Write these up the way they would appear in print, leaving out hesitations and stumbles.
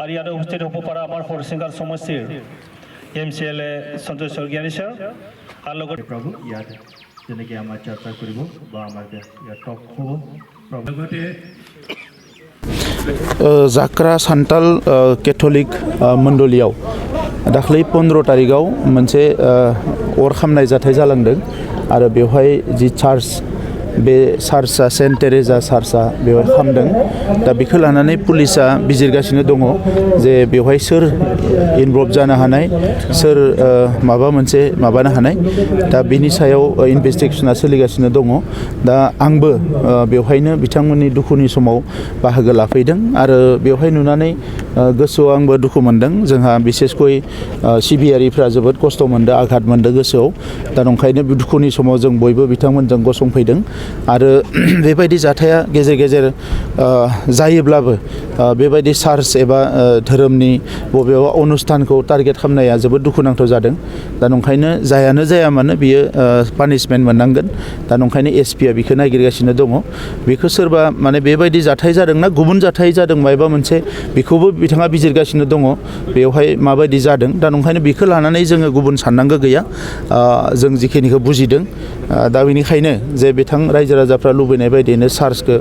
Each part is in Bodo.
আর ইয়াতে উপস্থিত হ'ব পৰা আমাৰ হৰিশিংগাৰ সমষ্টিৰ MCLA সঞ্জয় স্বৰ্গীয়ানী ছাৰ আৰু লগতে প্ৰভু ইয়াত যেনেকৈ আমাৰ চৰ্চা কৰিব বা আমাৰ ইয়াত টক হ'ব লগতে जाक्रा सान्ताल केथलिक मण्डलियाव दाख्लै 15 तारिखाव मोनसे अर खामनाय जाथाय जालांदों आरो बेवहाय जि चार्च बे चार्चआ सेन्ट टेरेजा चार्चआ बेवहाय खामदों दा बेखौ लानानै पुलिसा बिजिरगासिनो दङ जे बेवहाय सोर इनभल्भ जानो हानाय सोर माबा मोनसे माबानो हानाय दा बेनि सायाव इनभेस्टिगेशना सोलिगासिनो दङ दा आंबो बेवहायनो बिथांमोननि दुखुनि समाव बाहागो लाफैदों आरो बेवहाय नुनानै गोसोआव आंबो दुखु मोनदों जोंहा बिसेसकय सिबियारिफ्रा जोबोद खस्थ' मोनदों आघात मोनदों गोसोआव दा नंखायनो दुखुनि समाव जों बयबो बिथांमोनजों गसंफैदों आरो बेबायदि जाथाया गेजेर गेजेर जायोब्लाबो बेबायदि चार्च एबा धोरोमनि बबेबा अनुष्ठानखौ टारगेट खालामनाया जोबोद दुखुनांथाव जादों दा नंखायनो जायानो जाया मानो बियो पानिशमेन्ट मोननांगोन दा नंखायनो एसपिआ बेखौ नागिरगासिनो दङ बेखौ सोरबा माने बेबायदि जाथाय जादोंना गुबुन जाथाय जादों मायबा मोनसे बेखौबो बिथाङा बिजिरगासिनो दङ बेवहाय माबायदि जादों दा नंखायनो बेखौ लानानै जोङो गुबुन साननांगौ गैया जों जिखिनिखौ बुजिदों दा बेनिखायनो जे बिथां रायजो राजाफ्रा लुबैनाय बायदियैनो चार्चखौ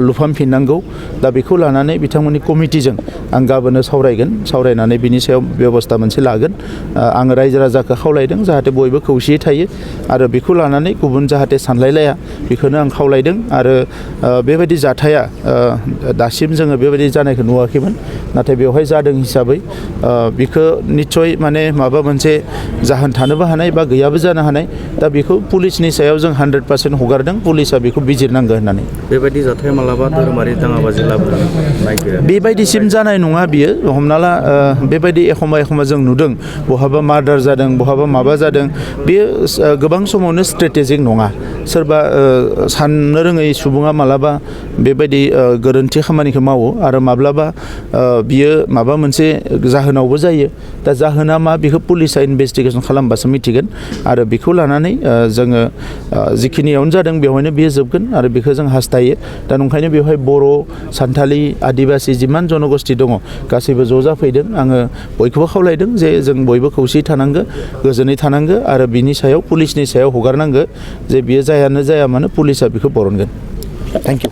लुफामफिननांगौ दा बेखौ लानानै बिथांमोननि कमिटिजों आं गाबोनो सावरायनानै बिनि सायाव बेबस्था मोनसे लागोन आङो रायजो राजाखौ खावलायदों जाहाथे बयबो खौसेयै थायो आरो बेखौ लानानै गुबुन जाहाथे सानलायलाया बेखौनो आं खावलायदों आरो बेबायदि जाथाया दासिम जोङो बेबायदि जानायखौ नुवाखैमोन नाथाय बेवहाय जादों हिसाबै बेखौ निस्सय माने माबा मोनसे जाहोन थानोबो हानाय बा गैयाबो जानो हानाय दा बेखौ पुलिसनि सायाव जों 100% हगारदों पुलिसा बेखौ बिजिरनांगौ होननानै बेबायदि जाथाय मालाबा धोरोमारि दाङाबाजि लाबोनो नागिरो बेबायदिसिम जानाय नङा बियो हमना ला बेबायदि एखमबा जों नुदों बहाबा मार्डार जादों बहाबा माबा जादों बेयो गोबां समावनो स्ट्रेटेजिक नङा सोरबा साननो रोङै सुबुङा मालाबा बेबायदि गोरोन्थि खामानिखौ मावो आरो माब्लाबा बियो माबा मोनसे जाहोनावबो जायो दा जाहोना मा बेखौ पुलिसा इनभेस्टिगेसन खालामबासो मिथिगोन आरो बेखौ लानानै जोङो जिखिनियावनो जादों बेवहायनो बियो जोबगोन आरो बेखौ जों हास्थायो दा नंखायनो बेवहाय बर' सान्थालि आदिबासि जिमान जनगोष्ठी दङ गासैबो ज' जाफैदों आङो बयखौबो खावलायदों जे जों बयबो खौसेयै थानांगो गोजोनै थानांगो आरो बिनि सायाव पुलिसनि सायाव हगारनांगो जे बियो जायानो जाया मानो पुलिसा बेखौ बरनगोन थेंक इउ